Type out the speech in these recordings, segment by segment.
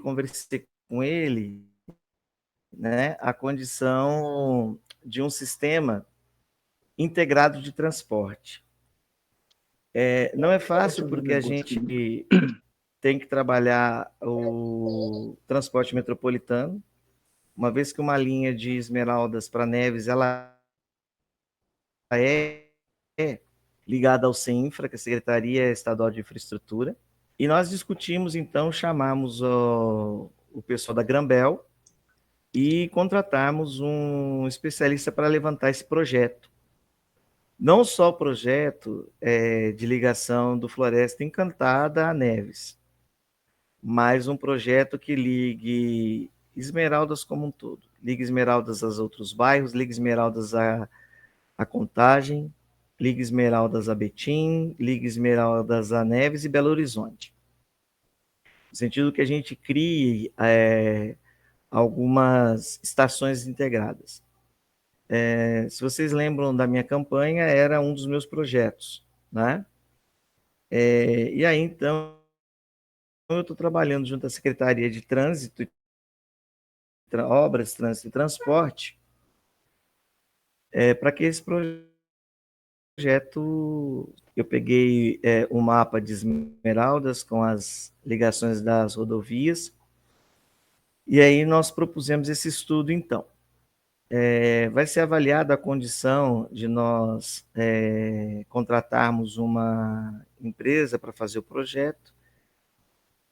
conversei com ele, né, a condição de um sistema integrado de transporte. Não é fácil porque a gente tem que trabalhar o transporte metropolitano, uma vez que uma linha de Esmeraldas para Neves ela é ligada ao CENINFRA, que é a Secretaria Estadual de Infraestrutura, e nós discutimos, então, chamamos o pessoal da Grambel e contratarmos um especialista para levantar esse projeto. Não só o projeto de ligação do Floresta Encantada a Neves, mas um projeto que ligue Esmeraldas como um todo. Ligue Esmeraldas aos outros bairros, ligue Esmeraldas a Contagem, ligue Esmeraldas a Betim, ligue Esmeraldas a Neves e Belo Horizonte. No sentido que a gente crie algumas estações integradas. Se vocês lembram da minha campanha, era um dos meus projetos, né? E aí, então, eu estou trabalhando junto à Secretaria de Trânsito, Obras, Trânsito e Transporte, para que esse projeto, eu peguei um mapa de Esmeraldas com as ligações das rodovias, e aí nós propusemos esse estudo, então. Vai ser avaliada a condição de nós contratarmos uma empresa para fazer o projeto,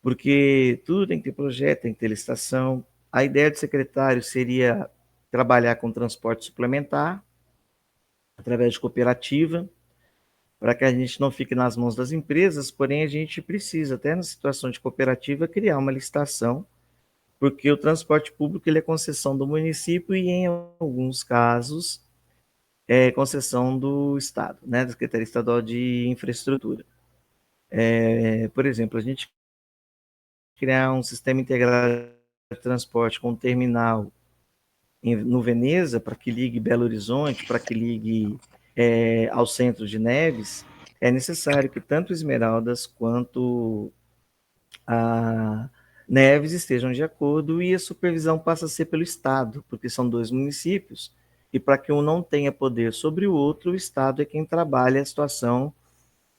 porque tudo tem que ter projeto, tem que ter licitação. A ideia do secretário seria trabalhar com transporte suplementar, através de cooperativa, para que a gente não fique nas mãos das empresas, porém a gente precisa, até na situação de cooperativa, criar uma licitação, porque o transporte público ele é concessão do município e, em alguns casos, é concessão do Estado, né, da Secretaria Estadual de Infraestrutura. Por exemplo, a gente criar um sistema integrado de transporte com terminal no Veneza, para que ligue Belo Horizonte, para que ligue ao centro de Neves, é necessário que tanto Esmeraldas quanto a Neves estejam de acordo e a supervisão passa a ser pelo Estado, porque são dois municípios, e para que um não tenha poder sobre o outro, o Estado é quem trabalha a situação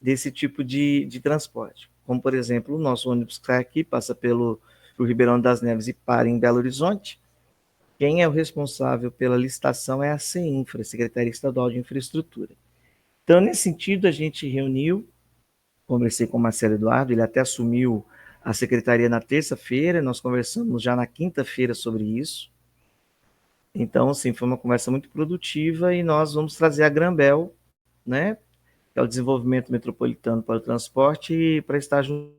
desse tipo de transporte. Como, por exemplo, o nosso ônibus que está aqui, passa pelo Ribeirão das Neves e para em Belo Horizonte. Quem é o responsável pela licitação é a CEINFRA, Secretaria Estadual de Infraestrutura. Então, nesse sentido, a gente reuniu, conversei com o Marcelo Eduardo, ele até assumiu a secretaria na terça-feira, nós conversamos já na quinta-feira sobre isso. Então, assim, foi uma conversa muito produtiva e nós vamos trazer a Grambel, né, que é o desenvolvimento metropolitano para o transporte, para estar junto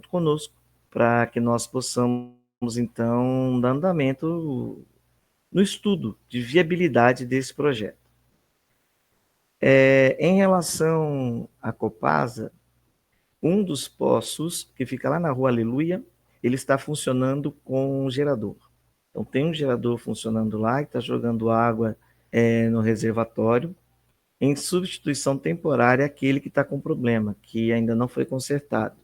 conosco, para que nós possamos, então, dar andamento no estudo de viabilidade desse projeto. Em relação à Copasa, um dos poços, que fica lá na Rua Aleluia, ele está funcionando com um gerador. Então, tem um gerador funcionando lá, que está jogando água no reservatório, em substituição temporária àquele que está com problema, que ainda não foi consertado.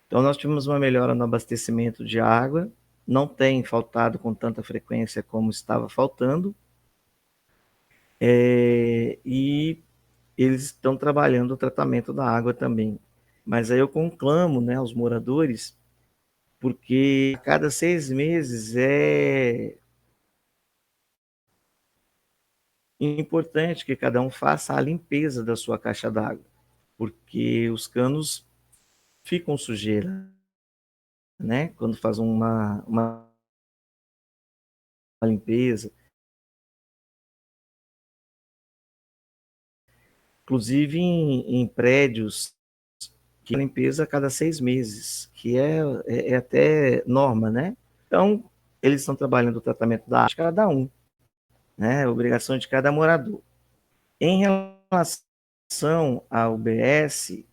Então, nós tivemos uma melhora no abastecimento de água, não tem faltado com tanta frequência como estava faltando, e eles estão trabalhando o tratamento da água também. Mas aí eu conclamo, né, aos moradores, porque a cada 6 meses é importante que cada um faça a limpeza da sua caixa d'água, porque os canos ficam sujeira, né, quando faz uma limpeza. Inclusive em prédios que a limpeza a cada 6 meses, que é até norma, né? Então, eles estão trabalhando o tratamento da água de cada um, né? Obrigação de cada morador. Em relação à UBS,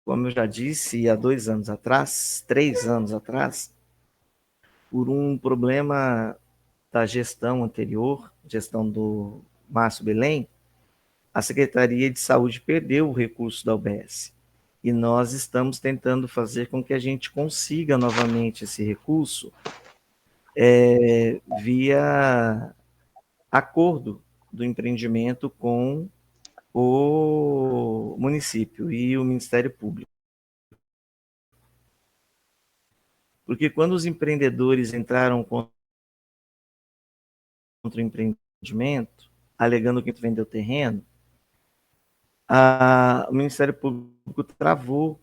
como eu já disse há 2 anos atrás, 3 anos atrás, por um problema da gestão anterior, gestão do Márcio Belém, a Secretaria de Saúde perdeu o recurso da UBS. E nós estamos tentando fazer com que a gente consiga novamente esse recurso via acordo do empreendimento com o município e o Ministério Público. Porque quando os empreendedores entraram contra o empreendimento, alegando que vendeu terreno, o Ministério Público travou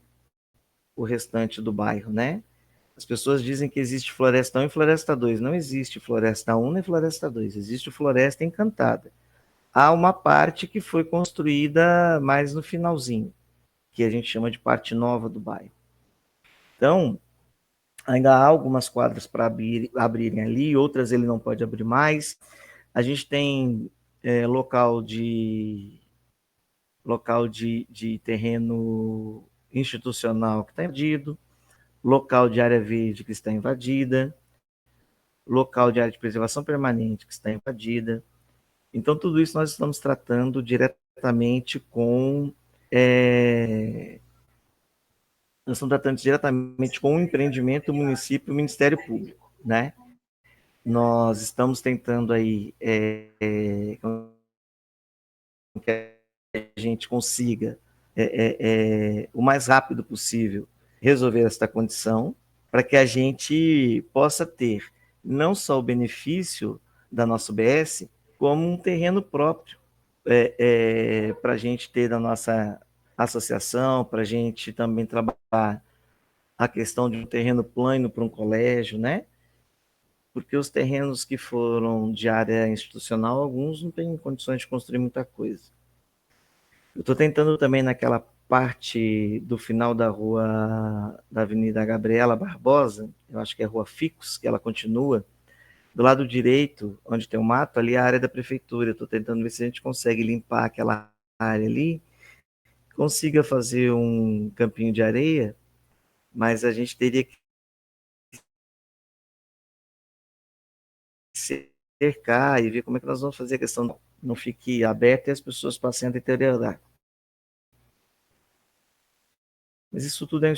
o restante do bairro, né? As pessoas dizem que existe Floresta 1 e Floresta 2. Não existe Floresta 1 nem Floresta 2. Existe Floresta Encantada. Há uma parte que foi construída mais no finalzinho, que a gente chama de parte nova do bairro. Então, ainda há algumas quadras para abrirem ali, outras ele não pode abrir mais. A gente tem local de terreno institucional que está invadido, local de área verde que está invadida, local de área de preservação permanente que está invadida. Então, tudo isso nós estamos tratando diretamente com nós estamos tratando diretamente com o empreendimento, o município e o Ministério Público, né? Nós estamos tentando aí que a gente consiga o mais rápido possível resolver esta condição para que a gente possa ter não só o benefício da nossa UBS, como um terreno próprio para a gente ter da nossa associação, para a gente também trabalhar a questão de um terreno plano para um colégio, né? Porque os terrenos que foram de área institucional, alguns não têm condições de construir muita coisa. Eu estou tentando também naquela parte do final da rua, da Avenida Gabriela Barbosa, eu acho que é a Rua Ficos, que ela continua, do lado direito, onde tem o mato, ali é a área da prefeitura. Eu estou tentando ver se a gente consegue limpar aquela área ali, consiga fazer um campinho de areia, mas a gente teria que cercar e ver como é que nós vamos fazer a questão não fique aberta e as pessoas passem a deteriorar. Mas isso tudo é um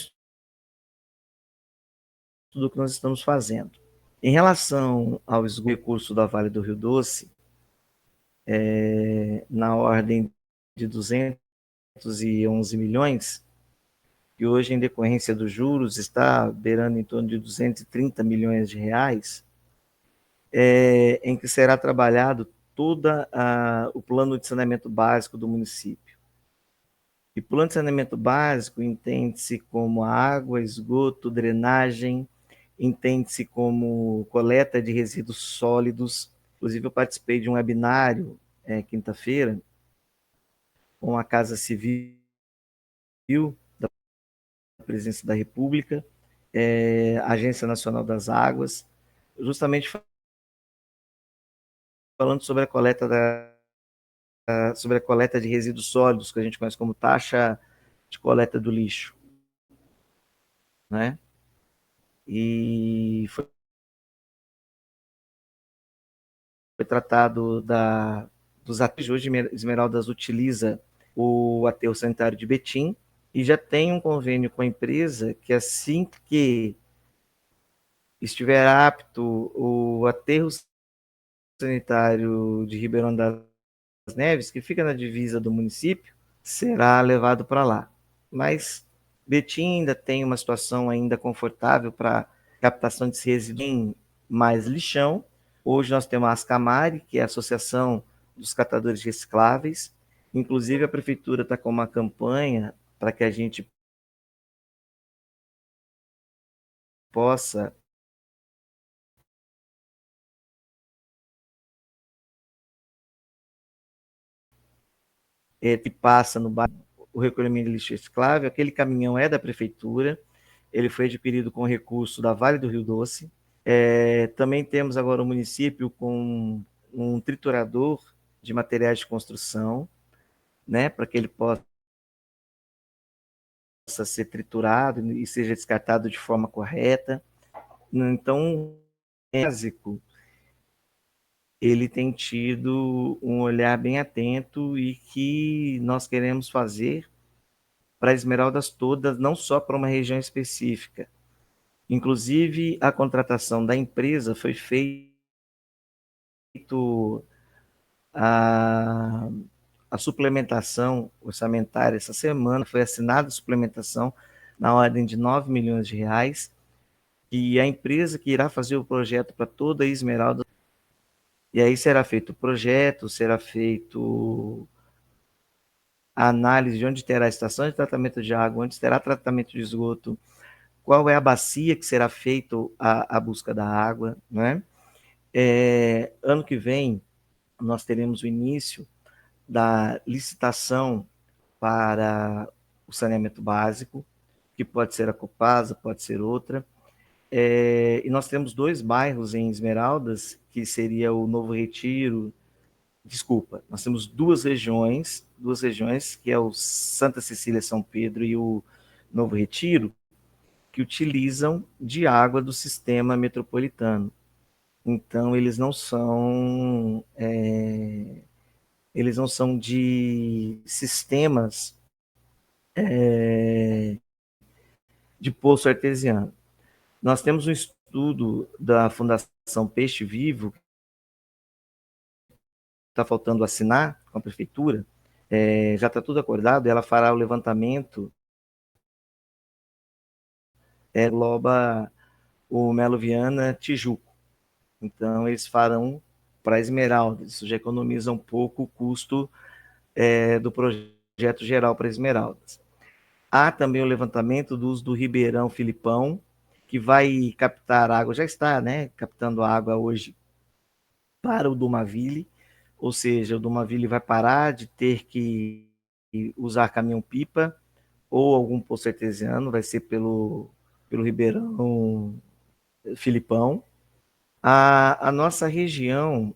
estudo que nós estamos fazendo. Em relação ao recurso da Vale do Rio Doce, na ordem de 211 milhões, que hoje, em decorrência dos juros, está beirando em torno de 230 milhões de reais, em que será trabalhado todo o plano de saneamento básico do município. E plano de saneamento básico entende-se como água, esgoto, drenagem, entende-se como coleta de resíduos sólidos. Inclusive, eu participei de um webinário quinta-feira com a Casa Civil da Presidência da República, a Agência Nacional das Águas, justamente falando sobre a coleta de resíduos sólidos, que a gente conhece como taxa de coleta do lixo, né? E foi tratado dos aterros. Hoje Esmeraldas utiliza o aterro sanitário de Betim e já tem um convênio com a empresa que assim que estiver apto o aterro sanitário de Ribeirão das Neves, que fica na divisa do município, será levado para lá. Mas Betim ainda tem uma situação ainda confortável para captação de resíduos mais lixão. Hoje nós temos a Ascamari, que é a Associação dos Catadores Recicláveis. Inclusive a prefeitura está com uma campanha para que a gente possa que passa no bairro o recolhimento de lixo reciclável. Aquele caminhão é da prefeitura, ele foi adquirido com recurso da Vale do Rio Doce. Também temos agora o município com um triturador de materiais de construção, né, para que ele possa ser triturado e seja descartado de forma correta. Então, o básico, ele tem tido um olhar bem atento e que nós queremos fazer para Esmeraldas todas, não só para uma região específica. Inclusive, a contratação da empresa foi feito a, a suplementação orçamentária essa semana, foi assinada a suplementação na ordem de 9 milhões de reais, e a empresa que irá fazer o projeto para toda a Esmeralda, e aí será feito o projeto, será feito a análise de onde terá a estação de tratamento de água, onde terá tratamento de esgoto, qual é a bacia que será feito a busca da água, né? Ano que vem, nós teremos o início da licitação para o saneamento básico, que pode ser a Copasa, pode ser outra. E nós temos dois bairros em Esmeraldas, que seria o Novo Retiro. Desculpa, nós temos duas regiões, que é o Santa Cecília, São Pedro e o Novo Retiro, que utilizam de água do sistema metropolitano. Então, eles não são de sistemas de poço artesiano. Nós temos um estudo da Fundação Peixe Vivo, que está faltando assinar com a prefeitura, já está tudo acordado, ela fará o levantamento, engloba o Melo Viana Tijuco. Então, eles farão para Esmeraldas, isso já economiza um pouco o custo do projeto geral para Esmeraldas. Há também o levantamento do uso do Ribeirão Filipão, que vai captar água, já está, né, captando água hoje para o Dumaville, ou seja, o Dumaville vai parar de ter que usar caminhão-pipa ou algum poço artesiano, vai ser pelo Ribeirão Filipão. A nossa região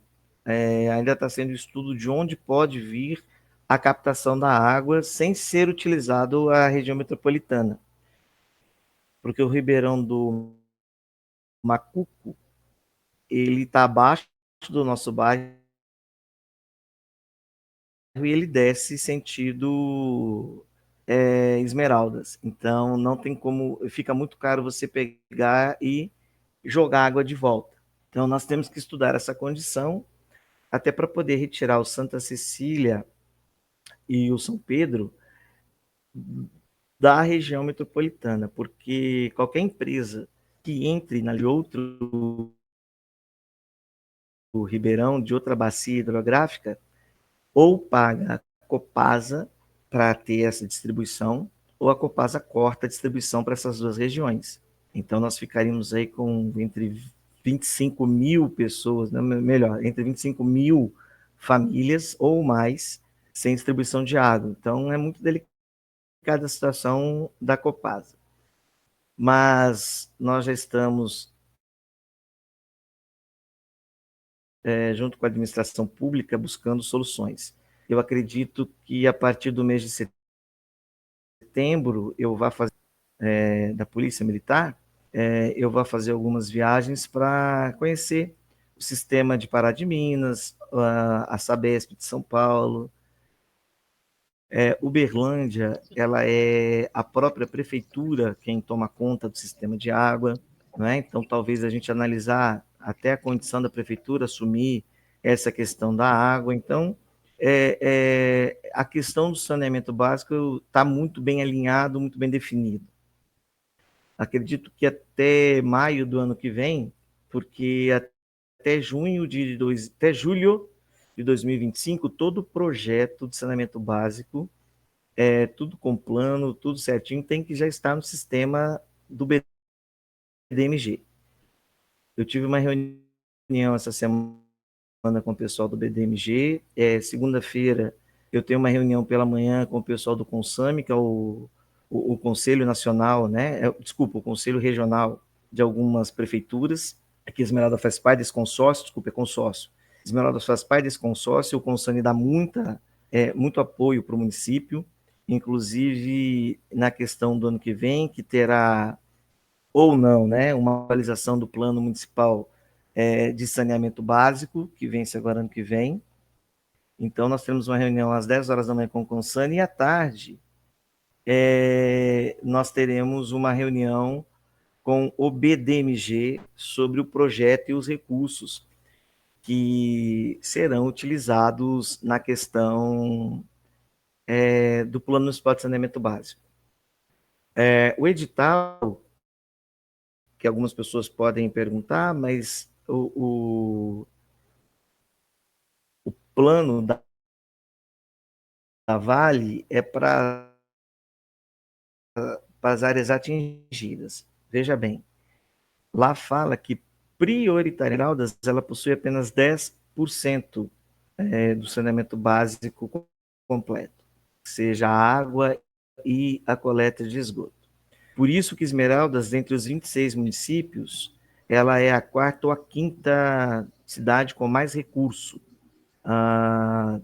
ainda está sendo estudo de onde pode vir a captação da água sem ser utilizado a região metropolitana. Porque o Ribeirão do Macuco, ele está abaixo do nosso bairro e ele desce sentido Esmeraldas. Então não tem como, fica muito caro você pegar e jogar água de volta. Então nós temos que estudar essa condição até para poder retirar o Santa Cecília e o São Pedro da região metropolitana, porque qualquer empresa que entre na outro Ribeirão, de outra bacia hidrográfica, ou paga a Copasa para ter essa distribuição, ou a Copasa corta a distribuição para essas duas regiões. Então, nós ficaríamos aí com entre 25 mil pessoas, né, melhor, entre 25 mil famílias ou mais sem distribuição de água. Então, é muito delicada a situação da Copasa. Mas nós já estamos, junto com a administração pública, buscando soluções. Eu acredito que a partir do mês de setembro eu vou fazer da Polícia Militar, eu vou fazer algumas viagens para conhecer o sistema de Pará de Minas, a Sabesp de São Paulo. Uberlândia, ela é a própria prefeitura quem toma conta do sistema de água, não é? Então talvez a gente analisar até a condição da prefeitura assumir essa questão da água. Então, a questão do saneamento básico está muito bem alinhado, muito bem definido. Acredito que até maio do ano que vem, porque até julho de 2025, todo o projeto de saneamento básico, tudo com plano, tudo certinho, tem que já estar no sistema do BDMG. Eu tive uma reunião essa semana com o pessoal do BDMG, segunda-feira eu tenho uma reunião pela manhã com o pessoal do CONSAMI, que é o Conselho Nacional, né? Desculpa, o Conselho Regional de algumas prefeituras. Aqui Esmeralda faz parte desse consórcio, desculpa, é consórcio. Esmeralda faz parte desse consórcio, o CONSAMI dá muito apoio para o município, inclusive na questão do ano que vem, que terá ou não, né, uma atualização do plano municipal de saneamento básico, que vence agora ano que vem. Então, nós temos uma reunião às 10 horas da manhã com o CONSAN e à tarde nós teremos uma reunião com o BDMG sobre o projeto e os recursos que serão utilizados na questão do Plano Municipal de Saneamento Básico. O edital, que algumas pessoas podem perguntar, mas o plano da Vale é para as áreas atingidas. Veja bem, lá fala que prioritariamente ela possui apenas 10% do saneamento básico completo, seja a água e a coleta de esgoto. Por isso que Esmeraldas, dentre os 26 municípios, ela é a quarta ou a quinta cidade com mais recurso.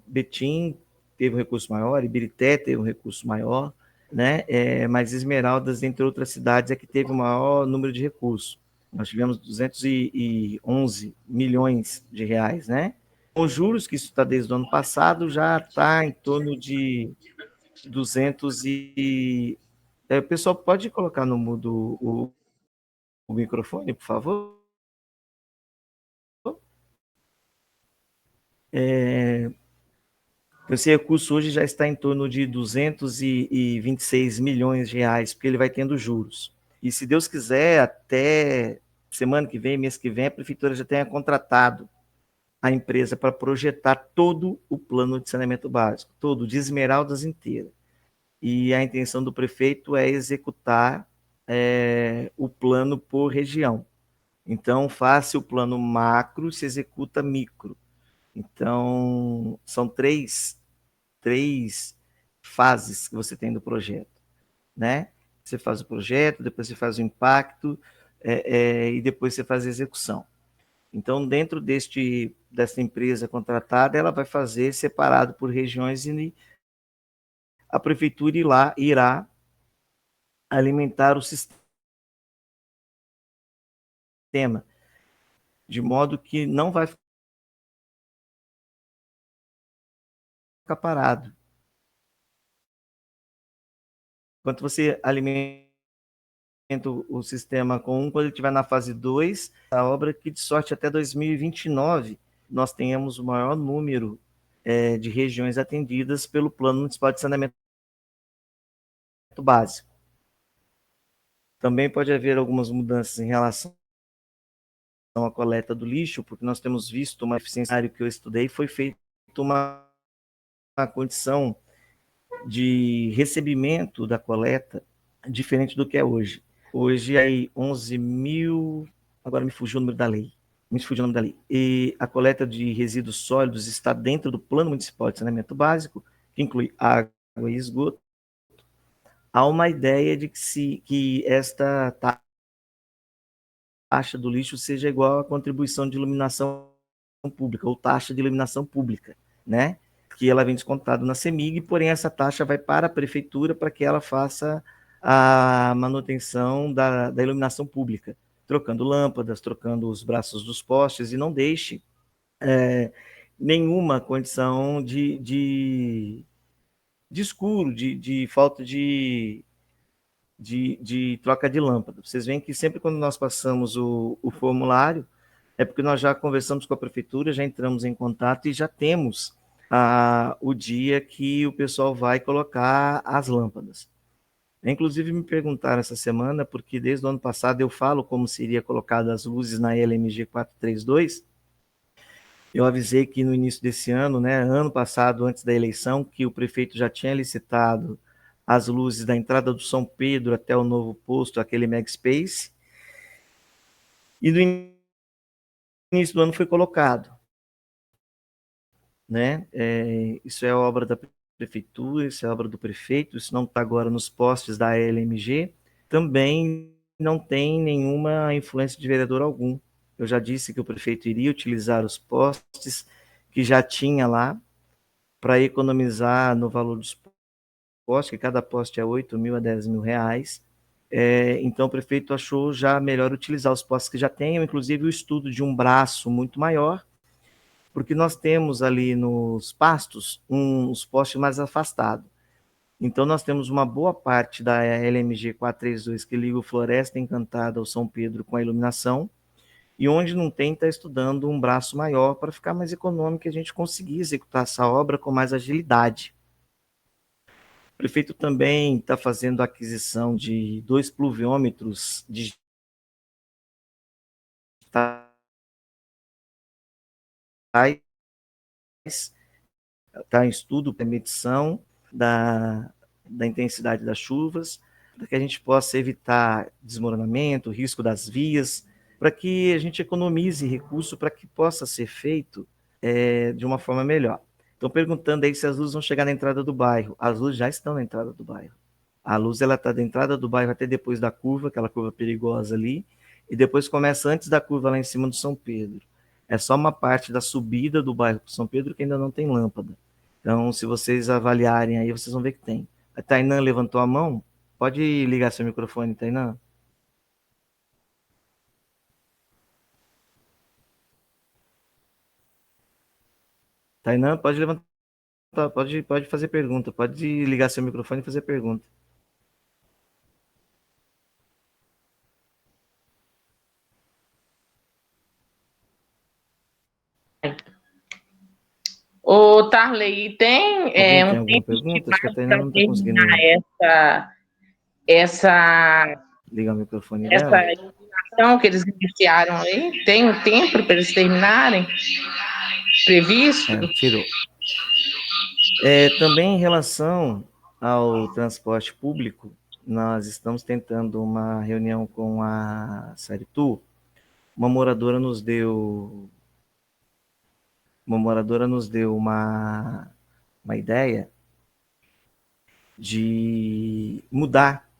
Betim teve um recurso maior, Ibirité teve um recurso maior, né? Mas Esmeraldas, entre outras cidades, é que teve o maior número de recursos. Nós tivemos 211 milhões de reais, né? Com juros, que isso está desde o ano passado, já está em torno de 200 e... O pessoal pode colocar no mudo o microfone, por favor? Esse recurso hoje já está em torno de 226 milhões de reais, porque ele vai tendo juros. E se Deus quiser, até semana que vem, mês que vem, a prefeitura já tenha contratado a empresa para projetar todo o plano de saneamento básico, todo, de Esmeraldas inteira. E a intenção do prefeito é executar o plano por região. Então, faça o plano macro, se executa micro. Então, são três fases que você tem do projeto, né? Você faz o projeto, depois você faz o impacto e depois você faz a execução. Então, dentro dessa empresa contratada, ela vai fazer separado por regiões e a prefeitura irá alimentar o sistema, de modo que não vai ficar parado. Enquanto você alimenta o sistema com quando ele estiver na fase 2, a obra que de sorte até 2029 nós tenhamos o maior número de regiões atendidas pelo Plano Municipal de Saneamento Básico. Também pode haver algumas mudanças em relação à coleta do lixo, porque nós temos visto uma eficiência que eu estudei, foi feita uma condição de recebimento da coleta diferente do que é hoje. Hoje é 11 mil, agora me fugiu o número da lei, e a coleta de resíduos sólidos está dentro do Plano Municipal de Saneamento Básico, que inclui água e esgoto. Há uma ideia de que esta taxa do lixo seja igual à contribuição de iluminação pública, ou taxa de iluminação pública, né? Que ela vem descontada na CEMIG, porém essa taxa vai para a prefeitura para que ela faça a manutenção da iluminação pública, trocando lâmpadas, trocando os braços dos postes, e não deixe nenhuma condição de escuro, de falta de troca de lâmpada. Vocês veem que sempre quando nós passamos o formulário, é porque nós já conversamos com a prefeitura, já entramos em contato e já temos o dia que o pessoal vai colocar as lâmpadas. Inclusive me perguntaram essa semana, porque desde o ano passado eu falo como seria colocado as luzes na LMG 432. Eu avisei que no início desse ano, né, ano passado, antes da eleição, que o prefeito já tinha licitado as luzes da entrada do São Pedro até o novo posto, aquele Megspace, e no início do ano foi colocado, né? Isso é obra da prefeitura, isso é obra do prefeito, isso não está agora nos postes da LMG, também não tem nenhuma influência de vereador algum. Eu já disse que o prefeito iria utilizar os postes que já tinha lá para economizar no valor dos postes, que cada poste é 8 mil a 10 mil reais. Então o prefeito achou já melhor utilizar os postes que já tem, inclusive o estudo de um braço muito maior, porque nós temos ali nos pastos uns postes mais afastados. Então, nós temos uma boa parte da LMG 432 que liga o Floresta Encantada ao São Pedro com a iluminação, e onde não tem, está estudando um braço maior para ficar mais econômico e a gente conseguir executar essa obra com mais agilidade. O prefeito também está fazendo a aquisição de 2 pluviômetros digitais, está em estudo para medição da intensidade das chuvas, para que a gente possa evitar desmoronamento, risco das vias, para que a gente economize recurso para que possa ser feito de uma forma melhor. Estão perguntando aí se as luzes vão chegar na entrada do bairro. As luzes já estão na entrada do bairro. A luz ela está da entrada do bairro até depois da curva, aquela curva perigosa ali, e depois começa antes da curva lá em cima do São Pedro. É só uma parte da subida do bairro para São Pedro que ainda não tem lâmpada. Então, se vocês avaliarem aí, vocês vão ver que tem. A Tainã levantou a mão. Pode ligar seu microfone, Tainã. Tainã, pode levantar, pode fazer pergunta. Pode ligar seu microfone e fazer pergunta. Ô, Tarley, tem Alguém tem um alguma tempo pergunta? Acho que a estimado Tainã para não está terminar conseguindo essa, ligar o microfone essa dela. iluminação que eles iniciaram aí? Tem um tempo para eles terminarem? Previsto? Tirou. Também em relação ao transporte público, nós estamos tentando uma reunião com a Saritu. Uma moradora nos deu uma ideia de mudar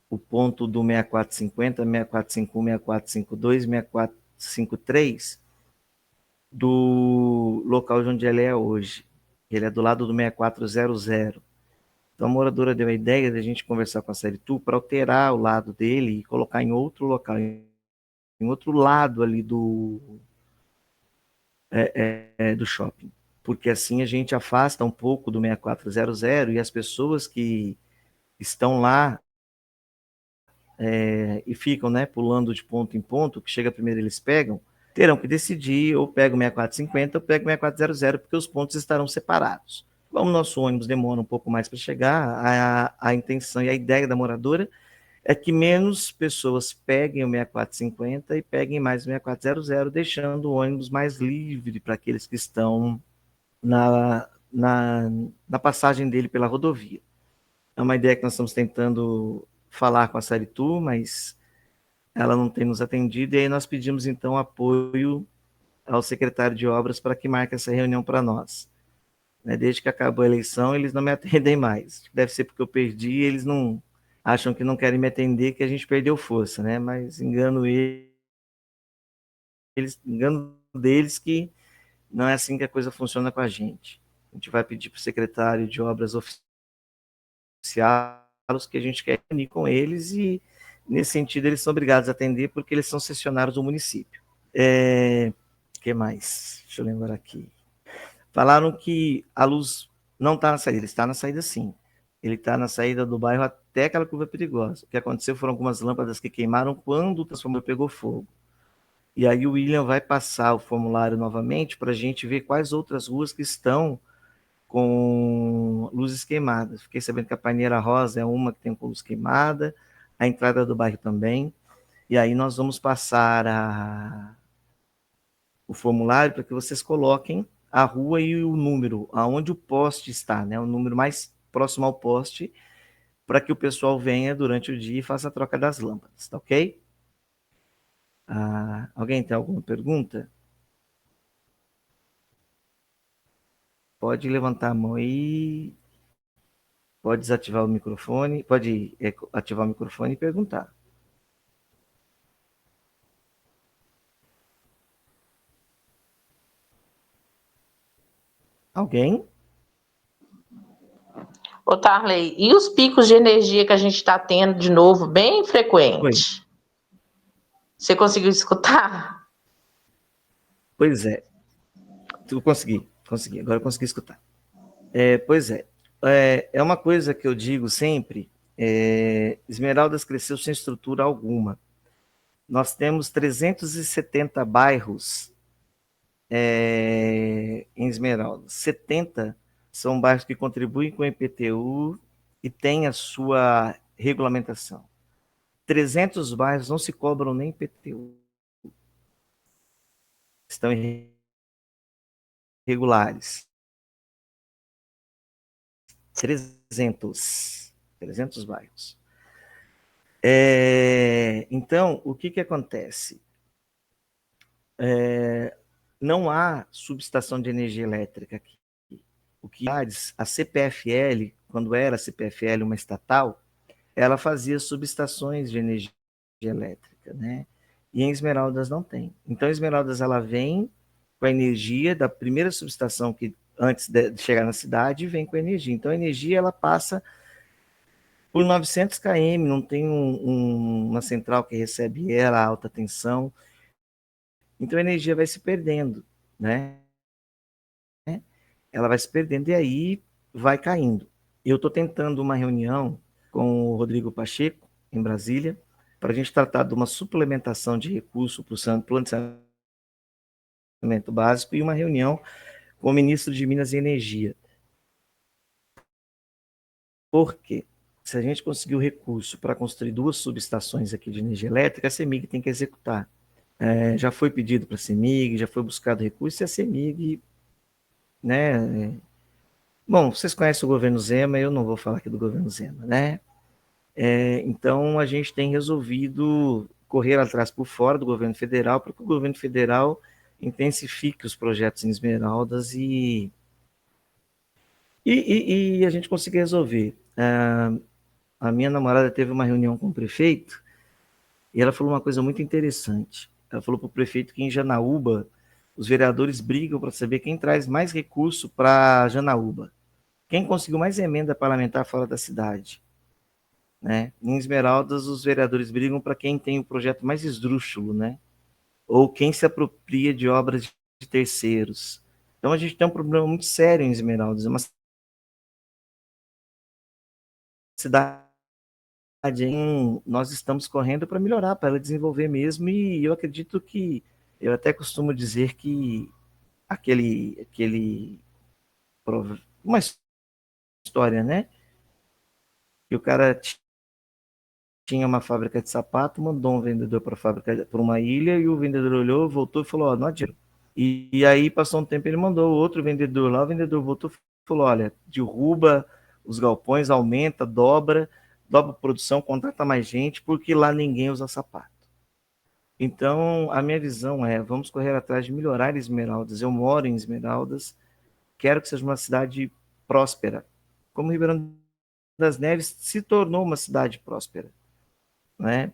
o ponto do 6450, 6451, 6452, 6453 do local de onde ele é hoje. Ele é do lado do 6400. Então a moradora deu a ideia de a gente conversar com a Saritu para alterar o lado dele e colocar em outro local, em outro lado ali do shopping. Porque assim a gente afasta um pouco do 6400 e as pessoas que estão lá e ficam, né, pulando de ponto em ponto, que chega primeiro eles pegam, terão que decidir ou pega o 6450 ou pega o 6400, porque os pontos estarão separados. Como o nosso ônibus demora um pouco mais para chegar, a intenção e a ideia da moradora é que menos pessoas peguem o 6450 e peguem mais o 6400, deixando o ônibus mais livre para aqueles que estão na passagem dele pela rodovia. É uma ideia que nós estamos tentando falar com a Saritu, mas ela não tem nos atendido, e aí nós pedimos então apoio ao secretário de obras para que marque essa reunião para nós. Desde que acabou a eleição, eles não me atendem mais. Deve ser porque eu perdi, eles não acham que não querem me atender, que a gente perdeu força, né? Mas engano deles que não é assim que a coisa funciona com a gente. A gente vai pedir para o secretário de obras oficiais que a gente quer unir com eles e, nesse sentido, eles são obrigados a atender porque eles são cessionários do município. Que mais? Deixa eu lembrar aqui. Falaram que a luz não está na saída. Ele está na saída, sim. Ele está na saída do bairro até aquela curva perigosa. O que aconteceu foram algumas lâmpadas que queimaram quando o transformador pegou fogo. E aí o William vai passar o formulário novamente para a gente ver quais outras ruas que estão com luzes queimadas. Fiquei sabendo que a Paineira Rosa é uma que tem com luz queimada, a entrada do bairro também. E aí nós vamos passar o formulário para que vocês coloquem a rua e o número, aonde o poste está, né? O número mais próximo ao poste, para que o pessoal venha durante o dia e faça a troca das lâmpadas, tá ok? Alguém tem alguma pergunta? Pode levantar a mão aí, pode desativar o microfone, pode ativar o microfone e perguntar. Alguém? Ô, Tarley, e os picos de energia que a gente está tendo de novo, bem Oi. frequente? Você conseguiu escutar? Pois é, eu consegui, agora eu consegui escutar. Pois é, é uma coisa que eu digo sempre, Esmeraldas cresceu sem estrutura alguma. Nós temos 370 bairros em Esmeraldas. 70 são bairros que contribuem com o IPTU e têm a sua regulamentação. 300 bairros não se cobram nem IPTU. Estão irregulares. 300 bairros. Então, o que acontece? Não há subestação de energia elétrica aqui. O que há, a CPFL, quando era a CPFL uma estatal, ela fazia subestações de energia elétrica, né? E em Esmeraldas não tem. Então, Esmeraldas ela vem com a energia da primeira subestação que antes de chegar na cidade, vem com a energia. Então, a energia ela passa por 900 km, não tem uma central que recebe ela, alta tensão. Então, a energia vai se perdendo, né? Ela vai se perdendo e aí vai caindo. Eu estou tentando uma reunião com o Rodrigo Pacheco, em Brasília, para a gente tratar de uma suplementação de recurso para o plano de saneamento básico e uma reunião com o ministro de Minas e Energia. Por quê? Se a gente conseguir o recurso para construir 2 subestações aqui de energia elétrica, a CEMIG tem que executar. Já foi pedido para a CEMIG, já foi buscado recurso, e a CEMIG, né? Bom, vocês conhecem o governo Zema, eu não vou falar aqui do governo Zema, né? Então, a gente tem resolvido correr atrás por fora do governo federal, para que o governo federal intensifique os projetos em Esmeraldas e a gente consiga resolver. A minha namorada teve uma reunião com o prefeito e ela falou uma coisa muito interessante. Ela falou para o prefeito que em Janaúba os vereadores brigam para saber quem traz mais recurso para Janaúba. Quem conseguiu mais emenda parlamentar fora da cidade. Né? Em Esmeraldas, os vereadores brigam para quem tem o projeto mais esdrúxulo, né? Ou quem se apropria de obras de terceiros. Então, a gente tem um problema muito sério em Esmeraldas. É uma cidade em nós estamos correndo para melhorar, para ela desenvolver mesmo, e eu acredito que, eu até costumo dizer que uma história, né? Que o cara tinha uma fábrica de sapato, mandou um vendedor para uma ilha, e o vendedor olhou, voltou e falou, não adianta. E aí passou um tempo, ele mandou outro vendedor lá, o vendedor voltou e falou, olha, derruba os galpões, aumenta, dobra a produção, contrata mais gente, porque lá ninguém usa sapato. Então, a minha visão é, vamos correr atrás de melhorar Esmeraldas. Eu moro em Esmeraldas, quero que seja uma cidade próspera, como Ribeirão das Neves se tornou uma cidade próspera, né?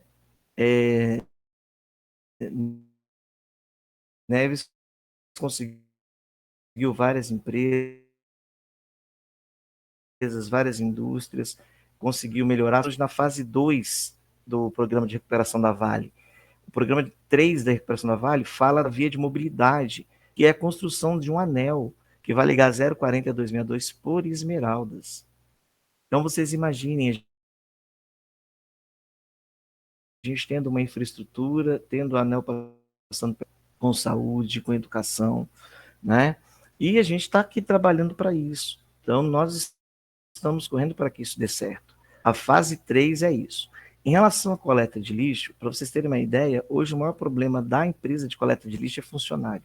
Neves conseguiu várias empresas, várias indústrias, conseguiu melhorar. Hoje, na fase 2 do programa de recuperação da Vale, o programa 3 da recuperação da Vale fala da via de mobilidade, que é a construção de um anel que vai ligar 040 a 262 por Esmeraldas. Então, vocês imaginem, a gente tendo uma infraestrutura, tendo o anel passando com saúde, com educação, né? E a gente está aqui trabalhando para isso. Então, nós estamos correndo para que isso dê certo. A fase 3 é isso. Em relação à coleta de lixo, para vocês terem uma ideia, hoje o maior problema da empresa de coleta de lixo é funcionário.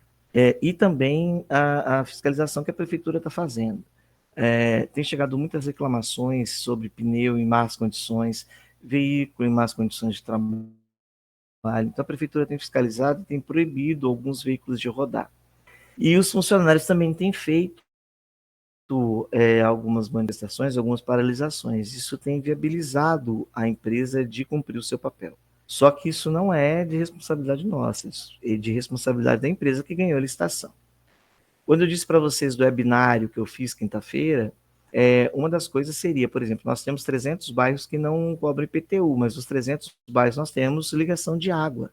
E também a fiscalização que a prefeitura está fazendo. Tem chegado muitas reclamações sobre pneu em más condições, veículo em más condições de trabalho. Então, a prefeitura tem fiscalizado e tem proibido alguns veículos de rodar. E os funcionários também têm feito algumas manifestações, algumas paralisações. Isso tem viabilizado a empresa de cumprir o seu papel. Só que isso não é de responsabilidade nossa, é de responsabilidade da empresa que ganhou a licitação. Quando eu disse para vocês do webinário que eu fiz quinta-feira, uma das coisas seria, por exemplo, nós temos 300 bairros que não cobram IPTU, mas os 300 bairros nós temos ligação de água.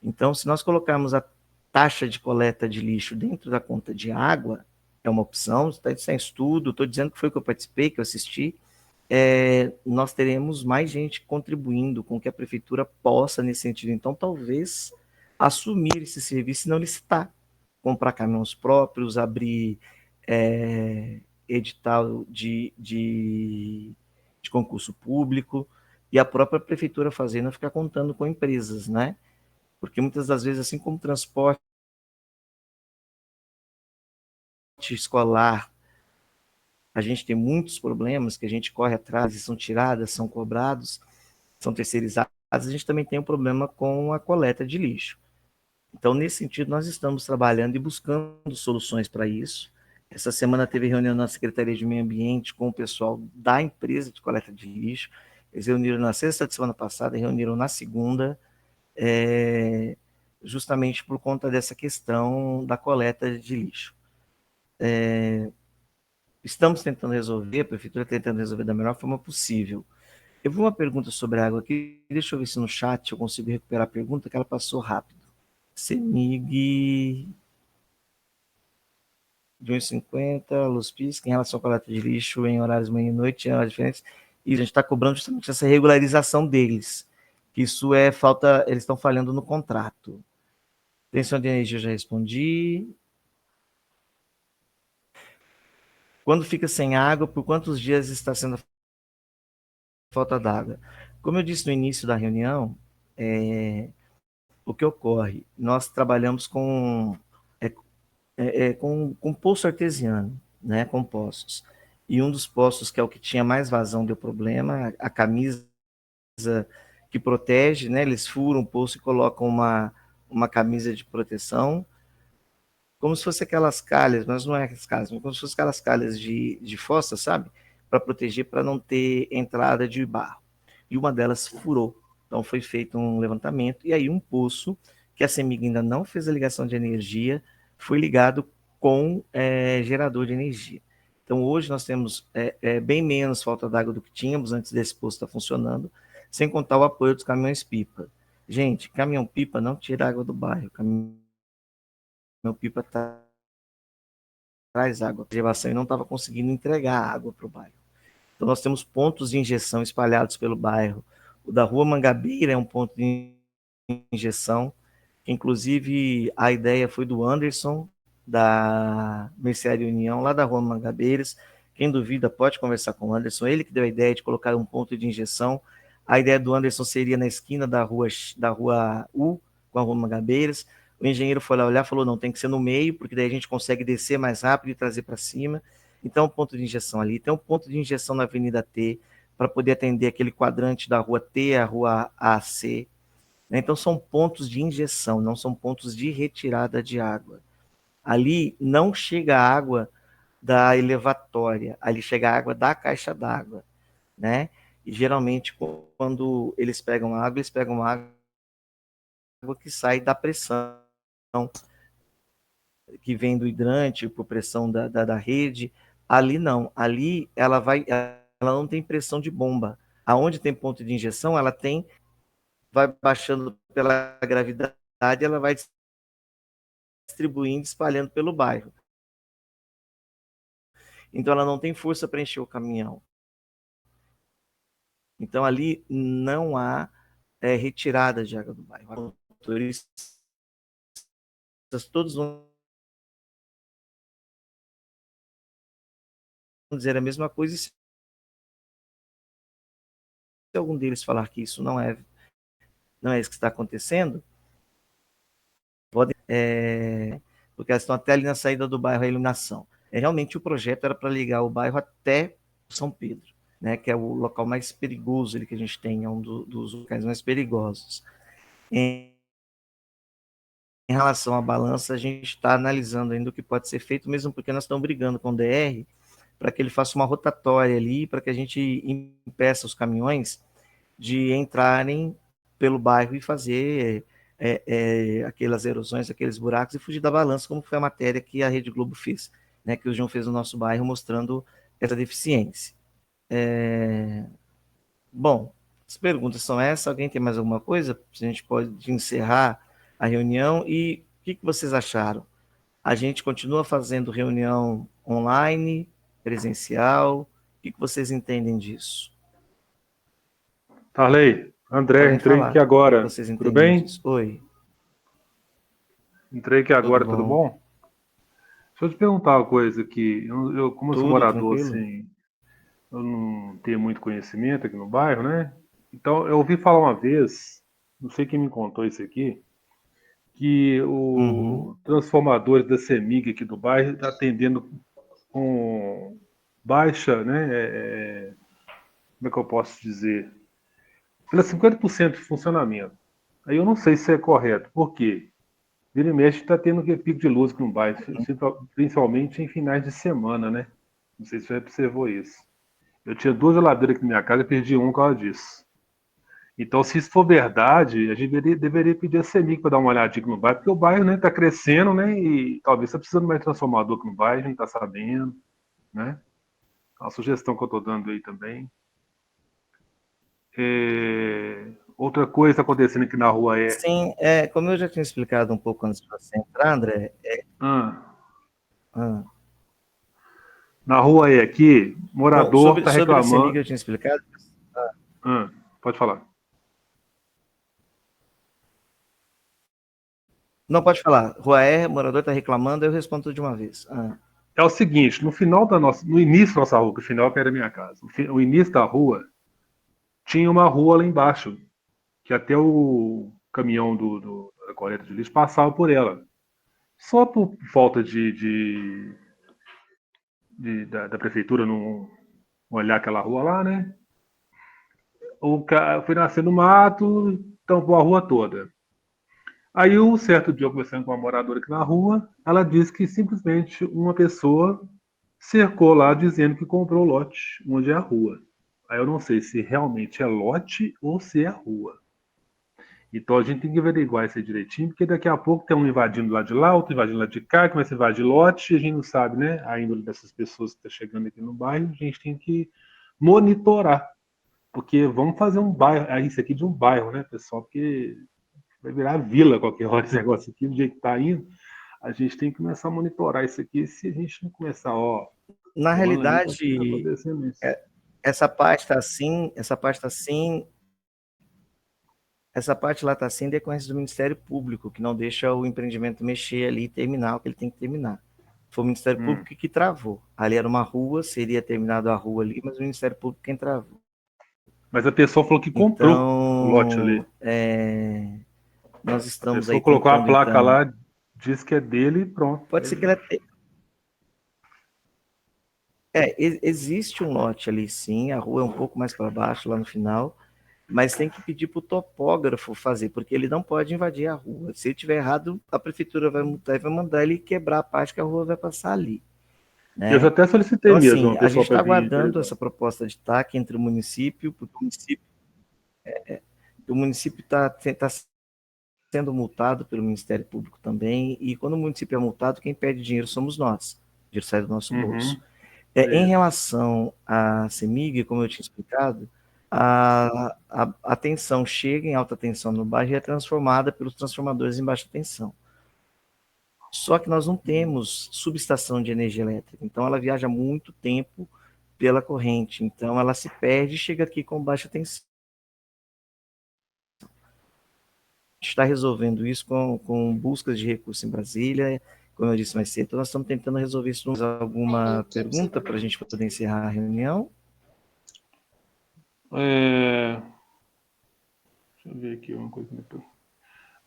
Então, se nós colocarmos a taxa de coleta de lixo dentro da conta de água, é uma opção, está em estudo, estou dizendo que foi que eu participei, que eu assisti, nós teremos mais gente contribuindo com que a prefeitura possa, nesse sentido, então, talvez assumir esse serviço e não licitar, comprar caminhões próprios, abrir edital de concurso público, e a própria prefeitura fazer, não ficar contando com empresas, né? Porque muitas das vezes, assim como transporte escolar, a gente tem muitos problemas que a gente corre atrás e são tiradas, são cobrados, são terceirizados, a gente também tem um problema com a coleta de lixo. Então, nesse sentido, nós estamos trabalhando e buscando soluções para isso. Essa semana teve reunião na Secretaria de Meio Ambiente com o pessoal da empresa de coleta de lixo. Eles reuniram na sexta de semana passada, reuniram na segunda, justamente por conta dessa questão da coleta de lixo. Estamos tentando resolver, a prefeitura tentando resolver da melhor forma possível. Eu vi uma pergunta sobre água aqui, deixa eu ver se no chat eu consigo recuperar a pergunta, que ela passou rápido. CEMIG de 1,50, Luz Pisca, em relação à coleta de lixo em horários manhã e noite, em horários diferentes, e a gente está cobrando justamente essa regularização deles, que isso é falta, eles estão falhando no contrato. Tensão de energia, eu já respondi. Quando fica sem água, por quantos dias está sendo falta d'água? Como eu disse no início da reunião, o que ocorre? Nós trabalhamos com poço artesiano, né, com poços. E um dos poços, que é o que tinha mais vazão, deu problema, a camisa que protege, né, eles furam o poço e colocam uma camisa de proteção, como se fosse aquelas calhas, mas não é aquelas calhas, mas como se fosse aquelas calhas de fossa, sabe? Para proteger, para não ter entrada de barro. E uma delas furou. Então foi feito um levantamento, e aí um poço, que a CEMIG ainda não fez a ligação de energia, foi ligado com gerador de energia. Então hoje nós temos bem menos falta d'água do que tínhamos antes desse poço estar funcionando, sem contar o apoio dos caminhões-pipa. Gente, caminhão-pipa não tira água do bairro, caminhão-pipa traz água. A reservação e não estava conseguindo entregar água para o bairro. Então nós temos pontos de injeção espalhados pelo bairro. O da Rua Mangabeira é um ponto de injeção, que inclusive a ideia foi do Anderson, da Mercearia União, lá da Rua Mangabeiras. Quem duvida pode conversar com o Anderson, ele que deu a ideia de colocar um ponto de injeção. A ideia do Anderson seria na esquina da rua U com a Rua Mangabeiras. O engenheiro foi lá olhar e falou, não, tem que ser no meio, porque daí a gente consegue descer mais rápido e trazer para cima. Então, um ponto de injeção ali. Tem um ponto de injeção na Avenida T, para poder atender aquele quadrante da Rua T, a Rua AC. Então, são pontos de injeção, não são pontos de retirada de água. Ali não chega a água da elevatória, ali chega a água da caixa d'água, né? E geralmente, quando eles pegam água que sai da pressão, que vem do hidrante, por pressão da rede. Ali não, ali ela não tem pressão de bomba. Aonde tem ponto de injeção, vai baixando pela gravidade, ela vai distribuindo, espalhando pelo bairro. Então ela não tem força para encher o caminhão. Então ali não há retirada de água do bairro. Os motoristas todos vão dizer a mesma coisa, e se algum deles falar que isso não é isso que está acontecendo, podem, porque elas estão até ali na saída do bairro, a iluminação. Realmente o projeto era para ligar o bairro até São Pedro, né, que é o local mais perigoso que a gente tem, é um dos locais mais perigosos. Em relação à balança, a gente está analisando ainda o que pode ser feito, mesmo porque nós estamos brigando com o DR para que ele faça uma rotatória ali, para que a gente impeça os caminhões de entrarem pelo bairro e fazer aquelas erosões, aqueles buracos e fugir da balança, como foi a matéria que a Rede Globo fez, né, que o João fez no nosso bairro, mostrando essa deficiência. Bom, as perguntas são essas. Alguém tem mais alguma coisa? A gente pode encerrar a reunião. E o que vocês acharam? A gente continua fazendo reunião online, presencial? O que vocês entendem disso? Tarley, André, Podem entrei aqui falar. O que agora. vocês Tudo entendem bem? disso? Oi, Entrei aqui tudo agora, tudo bom? bom? Deixa eu te perguntar uma coisa aqui. Como eu sou Tudo morador, tranquilo? assim, eu não tenho muito conhecimento aqui no bairro, né? Então, eu ouvi falar uma vez, não sei quem me contou isso aqui, que Uhum. o transformadores da CEMIG aqui do bairro está atendendo com baixa, né? Como é que eu posso dizer? Pela 50% de funcionamento. Aí eu não sei se é correto. Por quê? Vira e mexe está tendo aquele pico de luz aqui no bairro, principalmente em finais de semana, né? Não sei se você observou isso. Eu tinha 2 geladeiras aqui na minha casa e perdi uma por causa disso. Então, se isso for verdade, a gente deveria pedir a CEMIG para dar uma olhadinha aqui no bairro, porque o bairro, né, está crescendo, né? E talvez está precisando mais de transformador aqui no bairro, a gente não está sabendo, né? É uma sugestão que eu estou dando aí também. Outra coisa que está acontecendo aqui na rua é. Sim, como eu já tinha explicado um pouco antes de você entrar, André, Ah, ah, na rua é aqui, bom, morador está sobre a CEMIG reclamando. eu tinha explicado. Ah, pode falar. Não, pode falar. Rua R, morador está reclamando, eu respondo tudo de uma vez. É o seguinte, no início da nossa rua, que o final que era a minha casa, o início da rua tinha uma rua lá embaixo, que até o caminhão da coleta de lixo passava por ela. Só por falta da prefeitura não olhar aquela rua lá, né? Foi nascendo mato, tampou a rua toda. Aí, um certo dia, eu conversando com uma moradora aqui na rua, ela disse que simplesmente uma pessoa cercou lá dizendo que comprou o lote onde é a rua. Aí eu não sei se realmente é lote ou se é rua. Então a gente tem que averiguar isso aí direitinho, porque daqui a pouco tem um invadindo lá de lá, outro invadindo lá de cá, começa a invadir lote, e a gente não sabe, né? A índole dessas pessoas que estão chegando aqui no bairro, a gente tem que monitorar. Porque vamos fazer um bairro, isso aqui de um bairro, né, pessoal? Porque vai virar vila qualquer hora esse negócio aqui, do jeito que está indo. A gente tem que começar a monitorar isso aqui. Se a gente não começar, ó, Na fulano ali tá realidade, acontecendo isso. essa parte está assim, essa parte lá está assim, decorrência do Ministério Público, que não deixa o empreendimento mexer ali e terminar o que ele tem que terminar. Foi o Ministério Público que travou. Ali era uma rua, seria terminado a rua ali, mas o Ministério Público quem travou. Mas a pessoa falou que comprou o lote ali. Então, nós A estamos aí pessoa colocou a tentando, placa então. lá, diz que é dele e pronto. Pode ser que ela. Existe um lote ali, sim, a rua é um pouco mais para baixo, lá no final, mas tem que pedir para o topógrafo fazer, porque ele não pode invadir a rua. Se ele tiver errado, a prefeitura vai multar e vai mandar ele quebrar a parte que a rua vai passar ali. Eu já Né? até solicitei Então, mesmo assim, uma a gente pessoa para está vir aguardando averiguar. essa proposta de TAC entre o município, porque o município está sendo multado pelo Ministério Público também, e quando o município é multado, quem perde dinheiro somos nós, o dinheiro sai do nosso bolso. Em Isso. relação à CEMIG, como eu tinha explicado, a tensão chega em alta tensão no bairro e é transformada pelos transformadores em baixa tensão. Só que nós não temos subestação de energia elétrica, então ela viaja muito tempo pela corrente, então ela se perde e chega aqui com baixa tensão. A gente está resolvendo isso com buscas de recursos em Brasília, como eu disse mais cedo, nós estamos tentando resolver isso. Alguma pergunta para a gente poder encerrar a reunião? Deixa eu ver aqui uma coisa.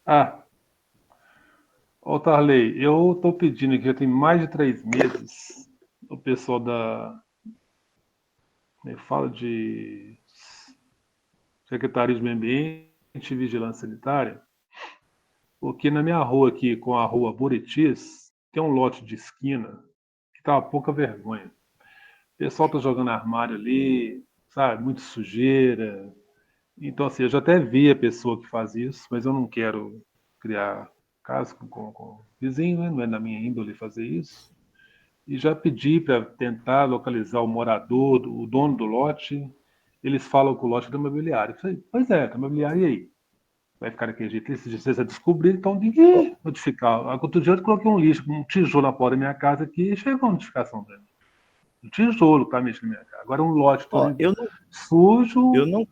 Ah, ô Tarley, eu estou pedindo aqui, já tem mais de 3 meses, o pessoal me fala de Secretaria de Meio Ambiente e Vigilância Sanitária, porque na minha rua aqui, com a rua Buritis, tem um lote de esquina que tá uma pouca vergonha. O pessoal tá jogando armário ali, sabe, muito sujeira. Então, assim, eu já até vi a pessoa que faz isso, mas eu não quero criar caso com o vizinho, né? Não é da minha índole fazer isso. E já pedi para tentar localizar o morador, o dono do lote. Eles falam que o lote é da imobiliária. Eu falei, pois é, da imobiliária, e aí? vai ficar daquele jeito. Se vocês descobrirem, então ninguém notificar. Outro dia eu coloquei um lixo, um tijolo na porta da minha casa aqui e chegou a notificação pra mim. Um tijolo para mexer na minha casa. Agora um lote todo sujo, eu não,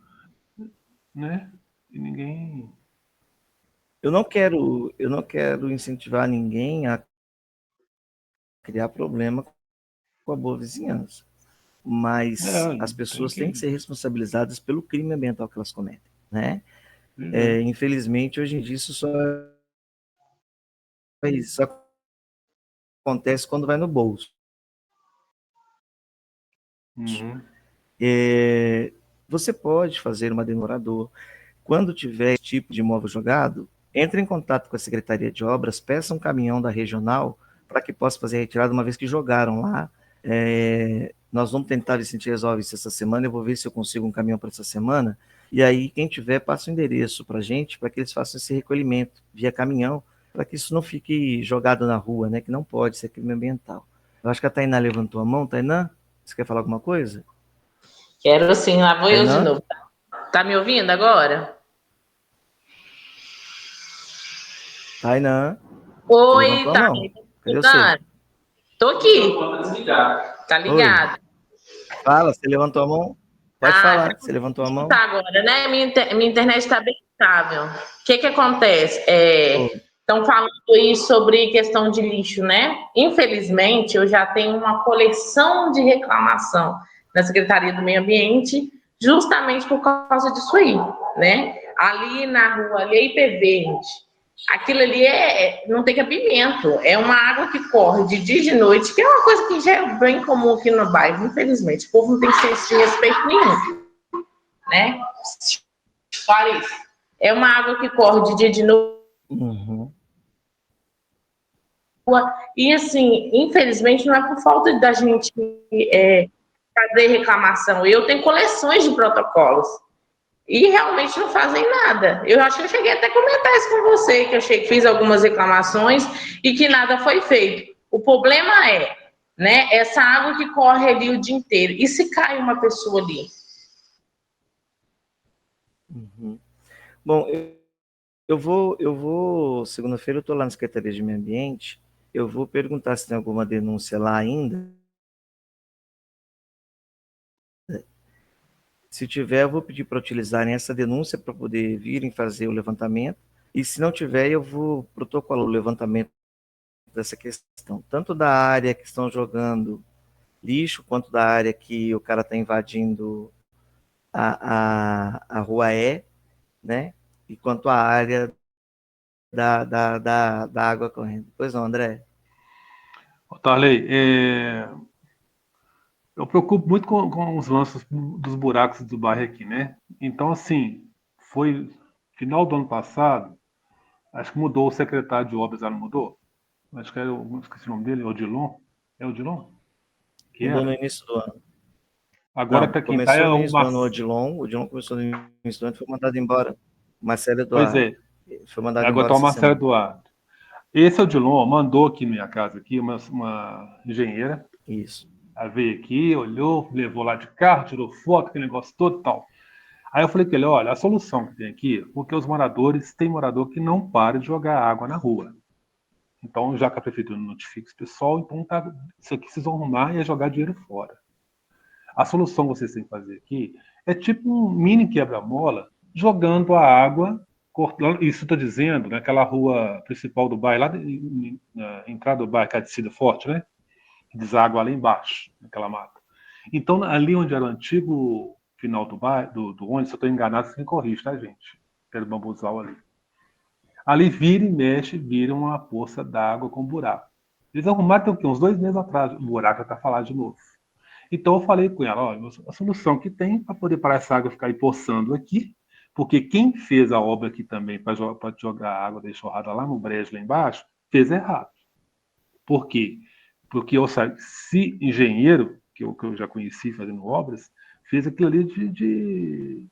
né? E ninguém. eu não quero incentivar ninguém a criar problema com a boa vizinhança. Mas as pessoas têm que ser responsabilizadas pelo crime ambiental que elas cometem, né? Infelizmente, hoje em dia, isso acontece quando vai no bolso. Uhum. Você pode fazer uma demorador. Quando tiver esse tipo de imóvel jogado, entre em contato com a Secretaria de Obras, peça um caminhão da regional para que possa fazer a retirada, uma vez que jogaram lá. Nós vamos tentar ver se a gente resolve isso essa semana. Eu vou ver se eu consigo um caminhão para essa semana. E aí, quem tiver, passa o endereço para a gente, para que eles façam esse recolhimento via caminhão, para que isso não fique jogado na rua, né? Que não pode ser crime ambiental. Eu acho que a Tainá levantou a mão. Tainá, você quer falar alguma coisa? Quero sim, lá vou eu de novo. Tá me ouvindo agora? Tainá. Oi, tá. Cadê você? Tô aqui. Tá ligado? Oi. Fala, você levantou a mão? Pode falar, você levantou a mão? Tá agora, né? Minha internet tá bem estável. O que acontece? Estão falando aí sobre questão de lixo, né? Infelizmente, eu já tenho uma coleção de reclamação na Secretaria do Meio Ambiente, justamente por causa disso aí, né? Ali na rua, ali é IP Verde. Aquilo ali não tem cabimento. É uma água que corre de dia e de noite, que é uma coisa que já é bem comum aqui no bairro, infelizmente. O povo não tem senso de respeito nenhum, né? Clarice, é uma água que corre de dia e de noite. Uhum. E assim, infelizmente, não é por falta da gente fazer reclamação. Eu tenho coleções de protocolos e realmente não fazem nada. Eu acho que eu cheguei até a comentar isso com você, que eu fiz algumas reclamações e que nada foi feito. O problema né, essa água que corre ali o dia inteiro. E se cai uma pessoa ali? Uhum. Bom, eu vou segunda-feira eu estou lá na Secretaria de Meio Ambiente, eu vou perguntar se tem alguma denúncia lá ainda. Se tiver, eu vou pedir para utilizarem essa denúncia para poder virem fazer o levantamento. E se não tiver, eu vou protocolar o levantamento dessa questão, tanto da área que estão jogando lixo, quanto da área que o cara está invadindo a rua né? E quanto à área da água correndo. Pois não, André? Tarley, eu preocupo muito com os lances dos buracos do bairro aqui, né? Então, assim, foi final do ano passado, acho que mudou o secretário de obras, não mudou? Acho que era, esqueci o nome dele, Odilon. É Odilon? Que Mudou no era? início do ano. Agora Não, tá quem tá começou é no o início do ano o Odilon começou no início do ano e foi mandado embora. Marcelo Pois Eduardo. é, Foi mandado agora embora tá o essa Marcelo semana. Eduardo. Esse Odilon mandou aqui na minha casa aqui uma engenheira. Isso. Ela veio aqui, olhou, levou lá de carro, tirou foto, aquele negócio todo e tal. Aí eu falei com ele, olha, a solução que tem aqui, porque os moradores, tem morador que não para de jogar água na rua. Então, já que a prefeitura não notifica esse pessoal, então isso aqui vocês vão arrumar e é jogar dinheiro fora. A solução que vocês têm que fazer aqui é tipo um mini quebra-mola, jogando a água, isso estou dizendo, naquela rua principal do bairro, lá na entrada do bairro, que é a descida forte, né? Deságua lá embaixo, naquela mata. Então, ali onde era o antigo final do bairro, do ônibus, se eu estou enganado, você me corrige, tá, gente? Era o bambuzal ali. Ali vira e mexe, vira uma poça d'água com buraco. Eles arrumaram tem o quê? Uns 2 meses atrás, o buraco está falado de novo. Então eu falei com ela, olha, a solução que tem para poder parar essa água ficar empoçando aqui, porque quem fez a obra aqui também para jogar a água da enxurrada lá no brejo, lá embaixo, fez errado. Por quê? Porque eu sabe, se engenheiro, que eu já conheci fazendo obras, fez aquilo ali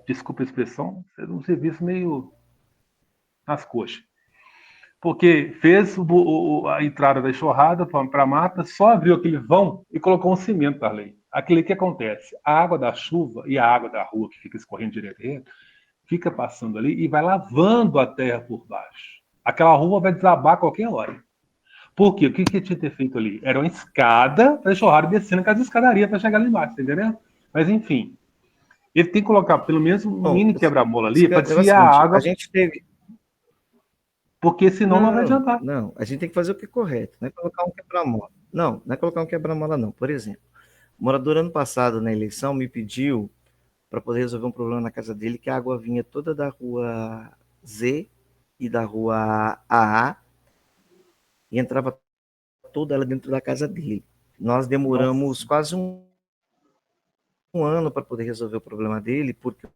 desculpa a expressão, um serviço meio nas coxas. Porque fez a entrada da enxurrada para a mata, só abriu aquele vão e colocou um cimento ali. Aquilo que acontece, a água da chuva e a água da rua que fica escorrendo direto, fica passando ali e vai lavando a terra por baixo. Aquela rua vai desabar a qualquer hora. Por quê? O que tinha que ter feito ali? Era uma escada para enxurrada descendo com as escadarias para chegar ali embaixo, tá entendendo? Mas enfim, ele tem que colocar pelo menos um Bom, mini quebra-mola ali para o negócio é o desviar a seguinte, a água, gente teve... porque senão não vai adiantar. Não, a gente tem que fazer o que é correto, não é colocar um quebra-mola. Não é colocar um quebra-mola, não. Por exemplo, o morador ano passado, na eleição, me pediu para poder resolver um problema na casa dele, que a água vinha toda da rua Z e da rua AA e entrava toda ela dentro da casa dele. Nós demoramos Nossa. quase um ano para poder resolver o problema dele, porque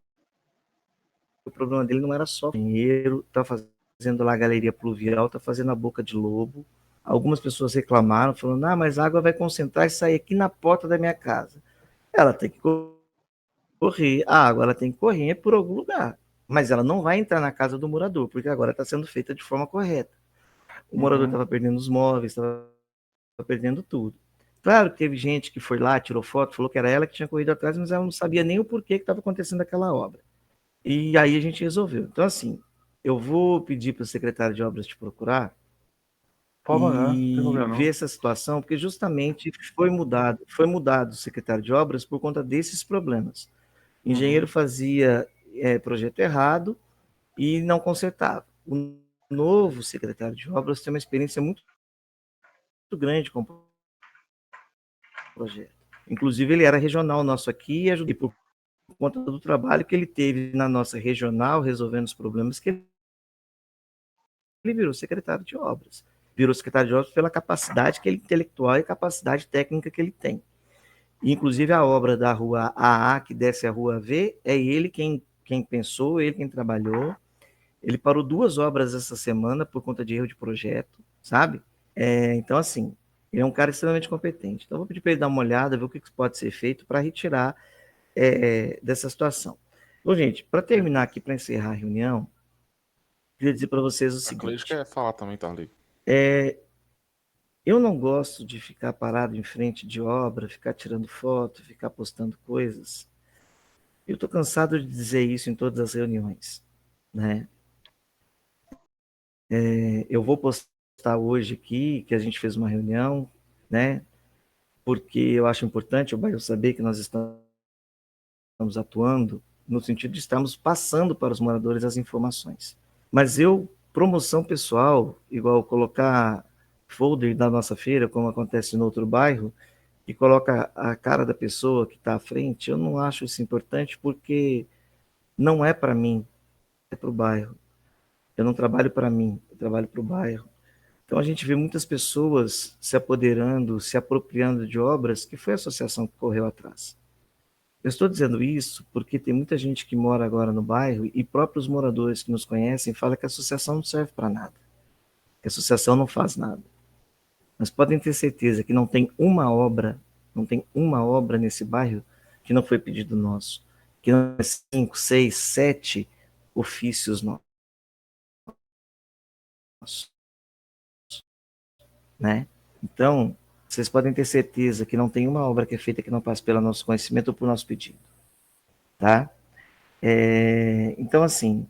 o problema dele não era só o banheiro, tá fazendo lá a galeria pluvial, tá fazendo a boca de lobo. Algumas pessoas reclamaram, falando, mas a água vai concentrar e sair aqui na porta da minha casa. Ela tem que correr, a água ela tem que correr por algum lugar, mas ela não vai entrar na casa do morador, porque agora está sendo feita de forma correta. O morador estava perdendo os móveis, estava perdendo tudo. Claro que teve gente que foi lá, tirou foto, falou que era ela que tinha corrido atrás, mas ela não sabia nem o porquê que estava acontecendo aquela obra. E aí a gente resolveu. Então, assim, eu vou pedir para o secretário de obras te procurar Pode mandar, não tem e problema ver não. essa situação, porque justamente foi mudado o secretário de obras por conta desses problemas. O engenheiro fazia projeto errado e não consertava. O novo secretário de obras tem uma experiência muito grande com o projeto. Inclusive, ele era regional nosso aqui e ajudou por conta do trabalho que ele teve na nossa regional, resolvendo os problemas, que ele virou secretário de obras. Virou secretário de obras pela capacidade que ele intelectual e capacidade técnica que ele tem. E, inclusive, a obra da rua AA, que desce a rua V, é ele quem pensou, ele quem trabalhou. Ele parou 2 obras essa semana por conta de erro de projeto, sabe? Então, assim, ele é um cara extremamente competente. Então, eu vou pedir para ele dar uma olhada, ver o que pode ser feito para retirar dessa situação. Bom, gente, para terminar aqui, para encerrar a reunião, queria dizer para vocês o A Cleide seguinte. quer falar também, Tarley. Eu não gosto de ficar parado em frente de obra, ficar tirando foto, ficar postando coisas. Eu estou cansado de dizer isso em todas as reuniões, né? Eu vou postar hoje aqui que a gente fez uma reunião, né? Porque eu acho importante o bairro saber que nós estamos atuando no sentido de estarmos passando para os moradores as informações. Mas promoção pessoal, igual colocar folder da nossa feira, como acontece no outro bairro, e coloca a cara da pessoa que está à frente, eu não acho isso importante porque não é para mim, é para o bairro. Eu não trabalho para mim, eu trabalho para o bairro. Então a gente vê muitas pessoas se apoderando, se apropriando de obras que foi a associação que correu atrás. Eu estou dizendo isso porque tem muita gente que mora agora no bairro e próprios moradores que nos conhecem falam que a associação não serve para nada, que a associação não faz nada. Mas podem ter certeza que não tem uma obra nesse bairro que não foi pedido nosso, que não é 5, 6, 7 ofícios nossos, né? Então, vocês podem ter certeza que não tem uma obra que é feita que não passe pelo nosso conhecimento ou por nosso pedido, tá? Então, assim,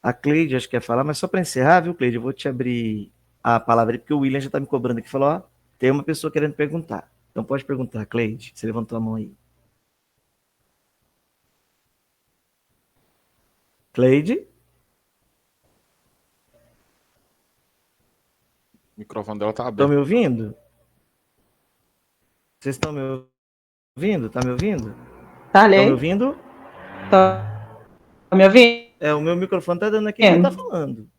a Cleide acho que quer falar, mas só para encerrar, viu, Cleide? Eu vou te abrir a palavra aí, porque o William já está me cobrando aqui, falou, ó, tem uma pessoa querendo perguntar. Então pode perguntar, Cleide, você levantou a mão aí. Cleide? O microfone dela tá Estão me aberto. ouvindo? Vocês estão me ouvindo? Tá me ouvindo? Tá, Estão me Lei? ouvindo? Tá me ouvindo? O meu microfone tá dando aqui, ninguém tá falando.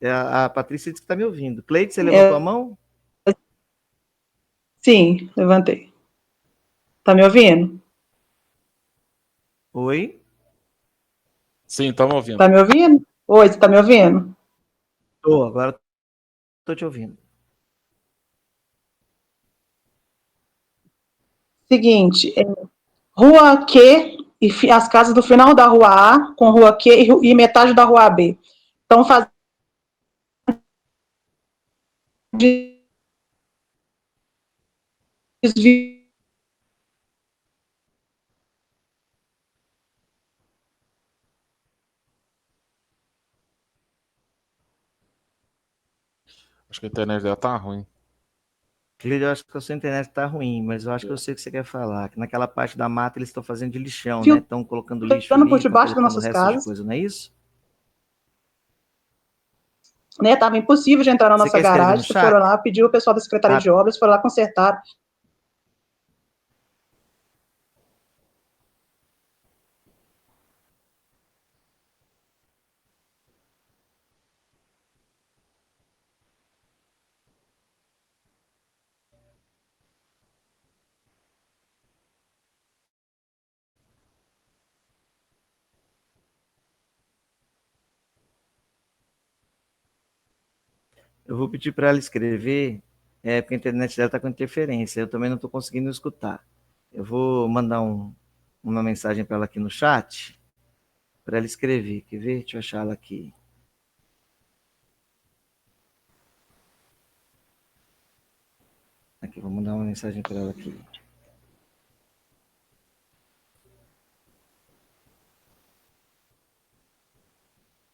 A Patrícia disse que tá me ouvindo. Cleide, você levantou a mão? Sim, levantei. Tá me ouvindo? Oi? Sim, estamos ouvindo. Tá me ouvindo? Oi, você tá me ouvindo? Agora tô te ouvindo. Seguinte, rua Q e as casas do final da rua A com rua Q e metade da rua B. Estão fazendo desvio Acho que a internet dela tá ruim. Cleide, eu acho que a sua internet está ruim, mas eu acho que eu sei o que você quer falar. Que naquela parte da mata eles estão fazendo de lixão, né? Estão colocando lixo Filtrando por ali, estão debaixo das colocando o nossas resto de casas. coisa, não é isso? Né? Tava impossível de entrar na Você nossa quer escrever no garagem. chat? Foram lá, pediu o pessoal da Secretaria de Obras, foram lá consertar. Eu vou pedir para ela escrever, porque a internet dela está com interferência. Eu também não estou conseguindo escutar. Eu vou mandar uma mensagem para ela aqui no chat, para ela escrever. Quer ver? Deixa eu achar ela aqui. Aqui, vou mandar uma mensagem para ela aqui.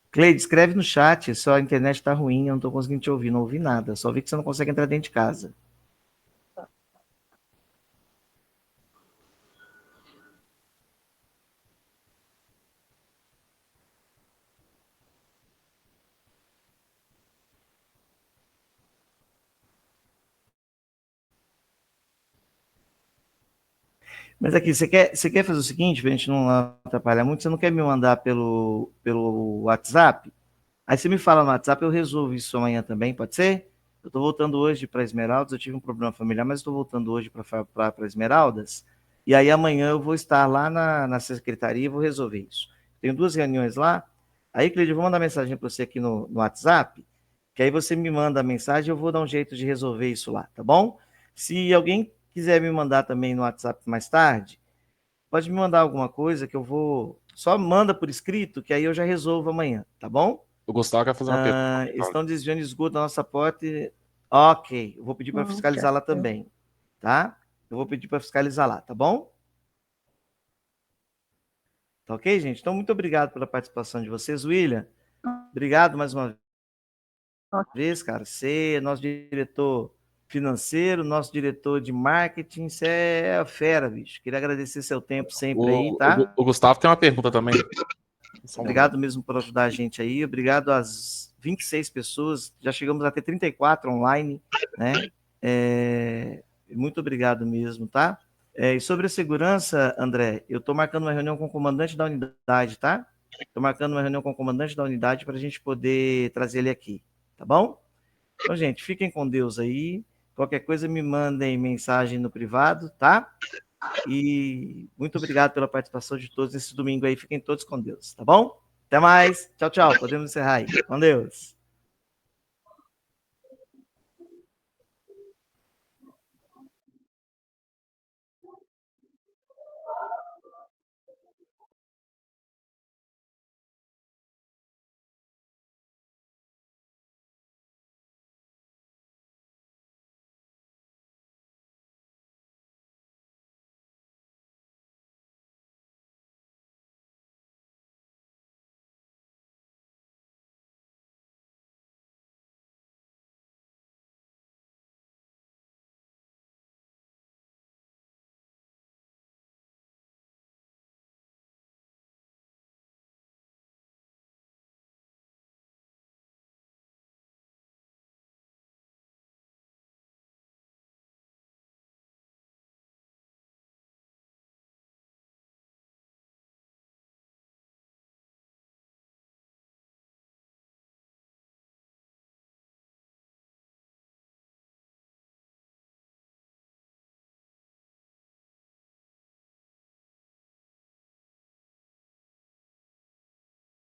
Cleide, escreve no chat, só a internet está ruim, eu não estou conseguindo te ouvir, não ouvi nada. Só vi que você não consegue entrar dentro de casa. Mas aqui, você quer fazer o seguinte, para a gente não atrapalhar muito, você não quer me mandar pelo WhatsApp? Aí você me fala no WhatsApp, eu resolvo isso amanhã também, pode ser? Eu estou voltando hoje para Esmeraldas, eu tive um problema familiar, mas estou voltando hoje para Esmeraldas, e aí amanhã eu vou estar lá na secretaria e vou resolver isso. Tenho 2 reuniões lá, aí, Cleide, eu vou mandar mensagem para você aqui no WhatsApp, que aí você me manda a mensagem e eu vou dar um jeito de resolver isso lá, tá bom? Se alguém quiser me mandar também no WhatsApp mais tarde, pode me mandar alguma coisa que eu vou... Só manda por escrito, que aí eu já resolvo amanhã, tá bom? O Gustavo quer fazer uma pergunta. Estão desviando esgoto da nossa porta. Ok, eu vou pedir para fiscalizar lá também, tá? Eu vou pedir para fiscalizar lá, tá bom? Tá ok, gente? Então, muito obrigado pela participação de vocês. William, obrigado mais uma vez, cara. Você, nosso diretor financeiro, nosso diretor de marketing, você é a fera, bicho. Queria agradecer seu tempo sempre aí, tá? O Gustavo tem uma pergunta também. Obrigado mesmo por ajudar a gente aí. Obrigado às 26 pessoas. Já chegamos a ter 34 online, né? Muito obrigado mesmo, tá? E sobre a segurança, André, eu estou marcando uma reunião com o comandante da unidade, tá? Estou marcando uma reunião com o comandante da unidade para a gente poder trazer ele aqui, tá bom? Então, gente, fiquem com Deus aí. Qualquer coisa, me mandem mensagem no privado, tá? E muito obrigado pela participação de todos nesse domingo aí. Fiquem todos com Deus, tá bom? Até mais. Tchau, tchau. Podemos encerrar aí. Com Deus.